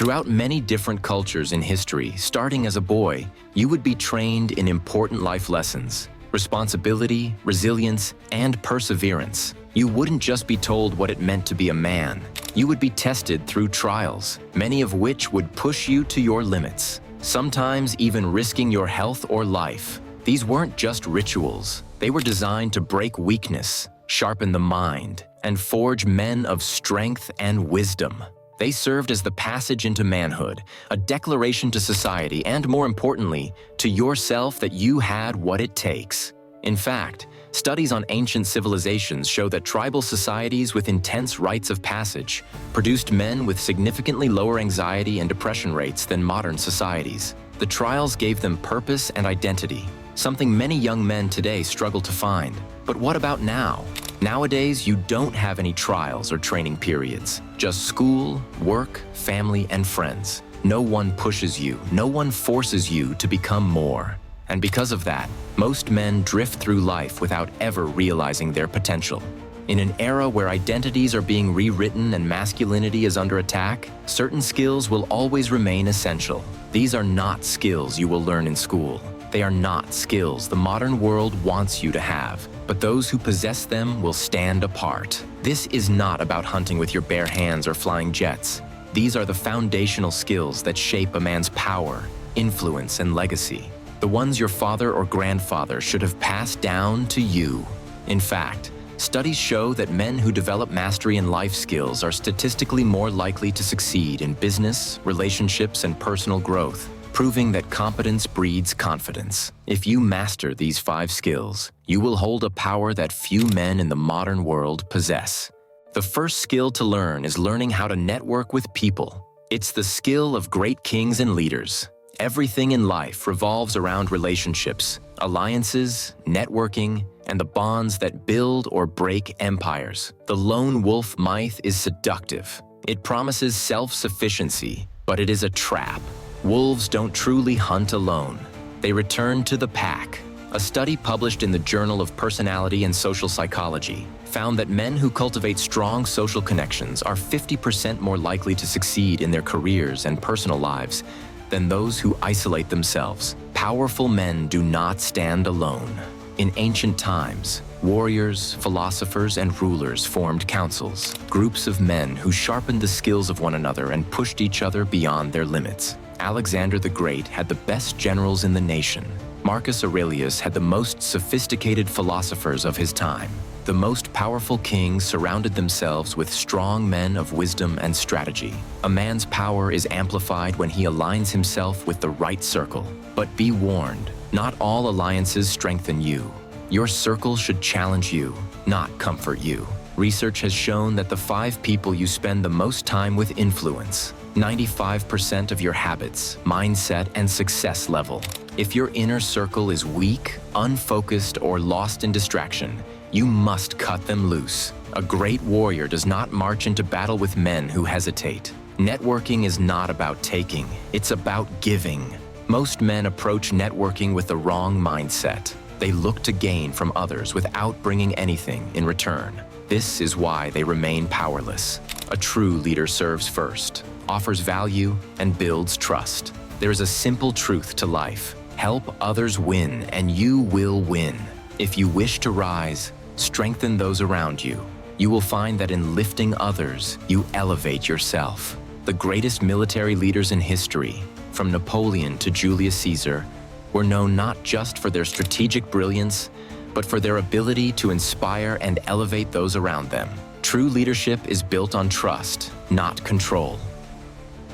Throughout many different cultures in history, starting as a boy, you would be trained in important life lessons: responsibility, resilience, and perseverance. You wouldn't just be told what it meant to be a man. You would be tested through trials, many of which would push you to your limits, sometimes even risking your health or life. These weren't just rituals. They were designed to break weakness, sharpen the mind, and forge men of strength and wisdom. They served as the passage into manhood, a declaration to society, and more importantly, to yourself that you had what it takes. In fact, studies on ancient civilizations show that tribal societies with intense rites of passage produced men with significantly lower anxiety and depression rates than modern societies. The trials gave them purpose and identity, something many young men today struggle to find. But what about now? Nowadays, you don't have any trials or training periods. Just school, work, family, and friends. No one pushes you, no one forces you to become more. And because of that, most men drift through life without ever realizing their potential. In an era where identities are being rewritten and masculinity is under attack, certain skills will always remain essential. These are not skills you will learn in school. They are not skills the modern world wants you to have, but those who possess them will stand apart. This is not about hunting with your bare hands or flying jets. These are the foundational skills that shape a man's power, influence, and legacy. The ones your father or grandfather should have passed down to you. In fact, studies show that men who develop mastery in life skills are statistically more likely to succeed in business, relationships, and personal growth, proving that competence breeds confidence. If you master these 5 skills, you will hold a power that few men in the modern world possess. The first skill to learn is learning how to network with people. It's the skill of great kings and leaders. Everything in life revolves around relationships, alliances, networking, and the bonds that build or break empires. The lone wolf myth is seductive. It promises self-sufficiency, but it is a trap. Wolves don't truly hunt alone. They return to the pack. A study published in the Journal of Personality and Social Psychology found that men who cultivate strong social connections are 50% more likely to succeed in their careers and personal lives than those who isolate themselves. Powerful men do not stand alone. In ancient times, warriors, philosophers, and rulers formed councils, groups of men who sharpened the skills of one another and pushed each other beyond their limits. Alexander the Great had the best generals in the nation. Marcus Aurelius had the most sophisticated philosophers of his time. The most powerful kings surrounded themselves with strong men of wisdom and strategy. A man's power is amplified when he aligns himself with the right circle. But be warned, not all alliances strengthen you. Your circle should challenge you, not comfort you. Research has shown that the 5 people you spend the most time with influence 95% of your habits, mindset, and success level. If your inner circle is weak, unfocused, or lost in distraction, you must cut them loose. A great warrior does not march into battle with men who hesitate. Networking is not about taking, it's about giving. Most men approach networking with the wrong mindset. They look to gain from others without bringing anything in return. This is why they remain powerless. A true leader serves first, offers value, and builds trust. There is a simple truth to life. Help others win, and you will win. If you wish to rise, strengthen those around you. You will find that in lifting others, you elevate yourself. The greatest military leaders in history, from Napoleon to Julius Caesar, were known not just for their strategic brilliance, but for their ability to inspire and elevate those around them. True leadership is built on trust, not control.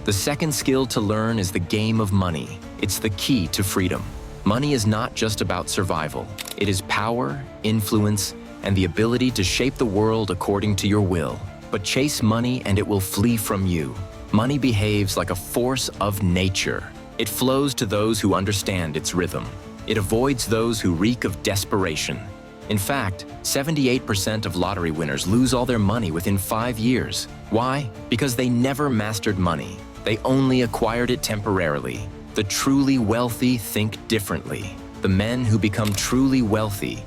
The second skill to learn is the game of money. It's the key to freedom. Money is not just about survival. It is power, influence, and the ability to shape the world according to your will. But chase money and it will flee from you. Money behaves like a force of nature. It flows to those who understand its rhythm. It avoids those who reek of desperation. In fact, 78% of lottery winners lose all their money within 5 years. Why? Because they never mastered money. They only acquired it temporarily. The truly wealthy think differently. The men who become truly wealthy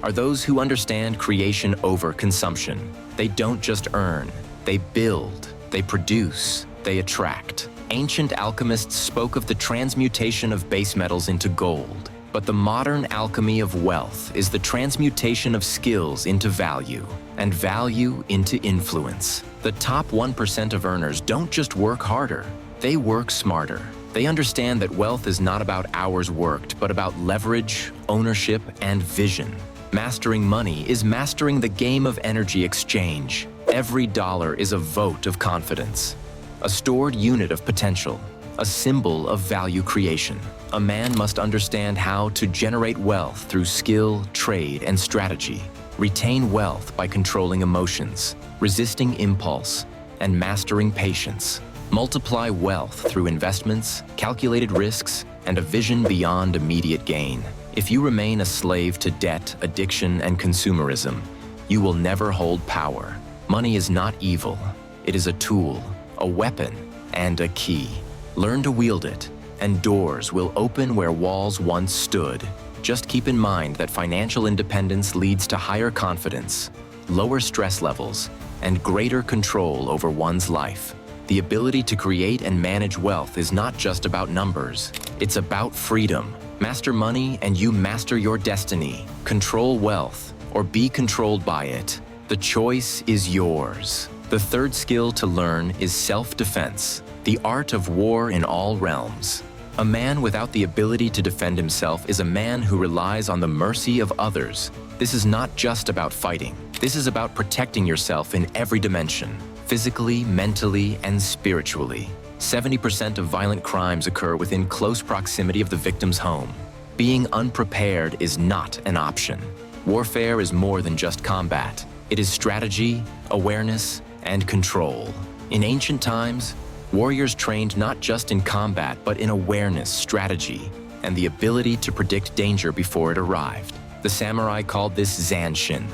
are those who understand creation over consumption. They don't just earn, they build, they produce, they attract. Ancient alchemists spoke of the transmutation of base metals into gold. But the modern alchemy of wealth is the transmutation of skills into value, and value into influence. The top 1% of earners don't just work harder, they work smarter. They understand that wealth is not about hours worked, but about leverage, ownership, and vision. Mastering money is mastering the game of energy exchange. Every dollar is a vote of confidence, a stored unit of potential, a symbol of value creation. A man must understand how to generate wealth through skill, trade, and strategy, retain wealth by controlling emotions, resisting impulse, and mastering patience, multiply wealth through investments, calculated risks, and a vision beyond immediate gain. If you remain a slave to debt, addiction, and consumerism, you will never hold power. Money is not evil. It is a tool, a weapon, and a key. Learn to wield it, and doors will open where walls once stood. Just keep in mind that financial independence leads to higher confidence, lower stress levels, and greater control over one's life. The ability to create and manage wealth is not just about numbers. It's about freedom. Master money and you master your destiny. Control wealth or be controlled by it. The choice is yours. The third skill to learn is self-defense, the art of war in all realms. A man without the ability to defend himself is a man who relies on the mercy of others. This is not just about fighting. This is about protecting yourself in every dimension, physically, mentally, and spiritually. 70% of violent crimes occur within close proximity of the victim's home. Being unprepared is not an option. Warfare is more than just combat. It is strategy, awareness, and control. In ancient times, warriors trained not just in combat, but in awareness, strategy, and the ability to predict danger before it arrived. The samurai called this zanshin,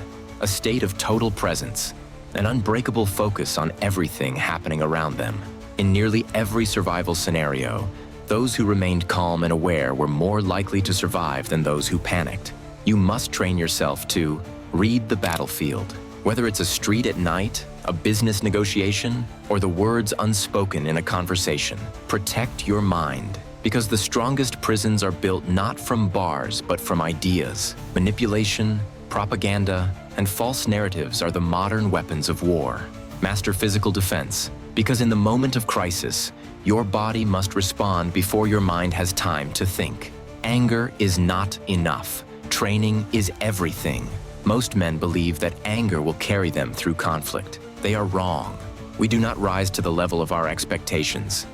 a state of total presence, an unbreakable focus on everything happening around them. In nearly every survival scenario, those who remained calm and aware were more likely to survive than those who panicked. You must train yourself to read the battlefield, whether it's a street at night, a business negotiation, or the words unspoken in a conversation. Protect your mind, because the strongest prisons are built not from bars, but from ideas. Manipulation, propaganda, and false narratives are the modern weapons of war. Master physical defense, because in the moment of crisis, your body must respond before your mind has time to think. Anger is not enough. Training is everything. Most men believe that anger will carry them through conflict. They are wrong. We do not rise to the level of our expectations.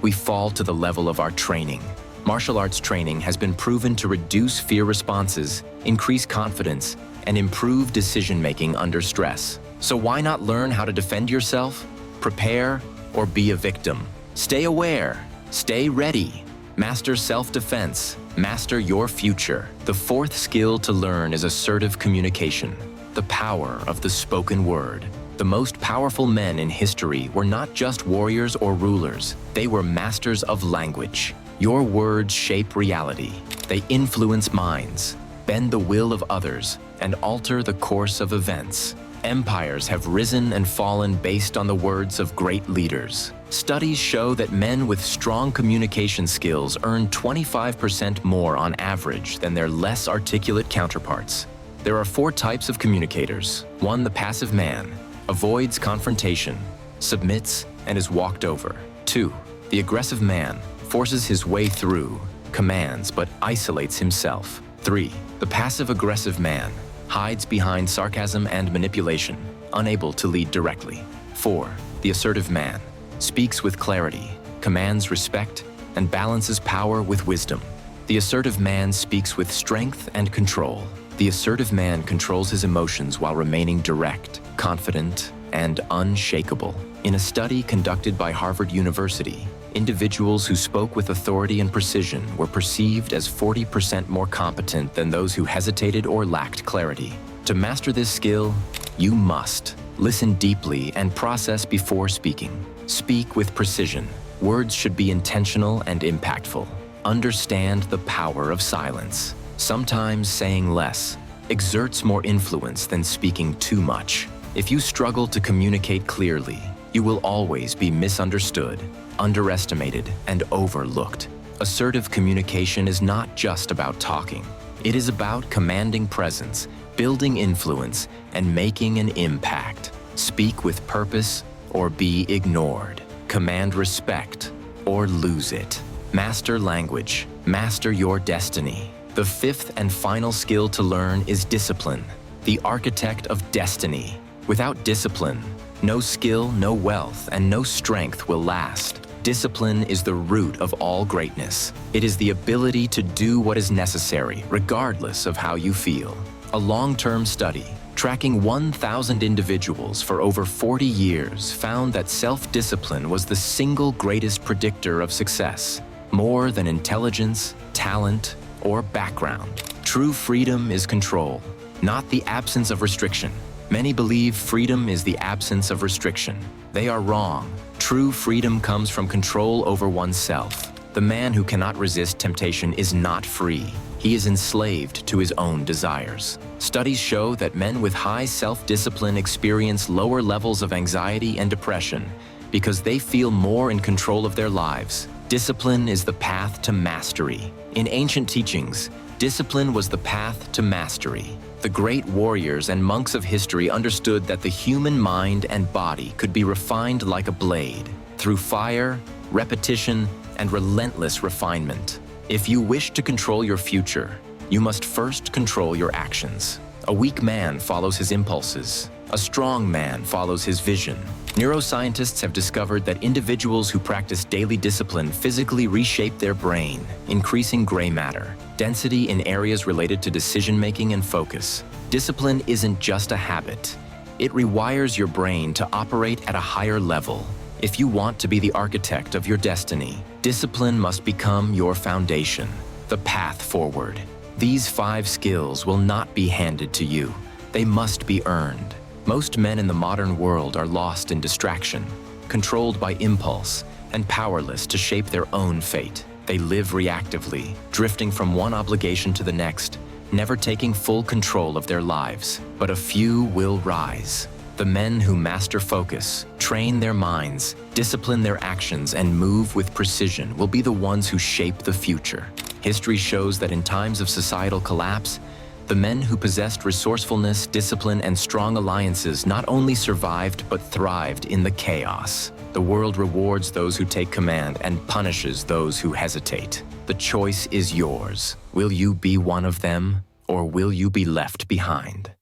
We fall to the level of our training. Martial arts training has been proven to reduce fear responses, increase confidence, and improve decision-making under stress. So why not learn how to defend yourself, prepare, or be a victim? Stay aware, stay ready. Master self-defense, master your future. The fourth skill to learn is assertive communication, the power of the spoken word. The most powerful men in history were not just warriors or rulers. They were masters of language. Your words shape reality. They influence minds, bend the will of others, and alter the course of events. Empires have risen and fallen based on the words of great leaders. Studies show that men with strong communication skills earn 25% more on average than their less articulate counterparts. There are 4 types of communicators. 1, the passive man, avoids confrontation, submits, and is walked over. 2, the aggressive man, forces his way through, commands, but isolates himself. 3, the passive-aggressive man, hides behind sarcasm and manipulation, unable to lead directly. 4, the assertive man, speaks with clarity, commands respect, and balances power with wisdom. The assertive man speaks with strength and control. The assertive man controls his emotions while remaining direct, confident, and unshakable. In a study conducted by Harvard University, individuals who spoke with authority and precision were perceived as 40% more competent than those who hesitated or lacked clarity. To master this skill, you must listen deeply and process before speaking. Speak with precision. Words should be intentional and impactful. Understand the power of silence. Sometimes saying less exerts more influence than speaking too much. If you struggle to communicate clearly, you will always be misunderstood. underestimated and overlooked. Assertive communication is not just about talking. It is about commanding presence, building influence, and making an impact. Speak with purpose or be ignored. Command respect or lose it. Master language. Master your destiny. The fifth and final skill to learn is discipline, the architect of destiny. Without discipline, no skill, no wealth, and no strength will last. Discipline is the root of all greatness. It is the ability to do what is necessary, regardless of how you feel. A long-term study, tracking 1,000 individuals for over 40 years, found that self-discipline was the single greatest predictor of success, more than intelligence, talent, or background. True freedom is control, not the absence of restriction. Many believe freedom is the absence of restriction. They are wrong. True freedom comes from control over oneself. The man who cannot resist temptation is not free. He is enslaved to his own desires. Studies show that men with high self-discipline experience lower levels of anxiety and depression because they feel more in control of their lives. Discipline is the path to mastery. In ancient teachings, discipline was the path to mastery. The great warriors and monks of history understood that the human mind and body could be refined like a blade through fire, repetition, and relentless refinement. If you wish to control your future, you must first control your actions. A weak man follows his impulses. A strong man follows his vision. Neuroscientists have discovered that individuals who practice daily discipline physically reshape their brain, increasing gray matter, density in areas related to decision-making and focus. Discipline isn't just a habit. It rewires your brain to operate at a higher level. If you want to be the architect of your destiny, discipline must become your foundation, the path forward. These 5 skills will not be handed to you. They must be earned. Most men in the modern world are lost in distraction, controlled by impulse, and powerless to shape their own fate. They live reactively, drifting from one obligation to the next, never taking full control of their lives. But a few will rise. The men who master focus, train their minds, discipline their actions, and move with precision will be the ones who shape the future. History shows that in times of societal collapse, the men who possessed resourcefulness, discipline, and strong alliances not only survived but thrived in the chaos. The world rewards those who take command and punishes those who hesitate. The choice is yours. Will you be one of them, or will you be left behind?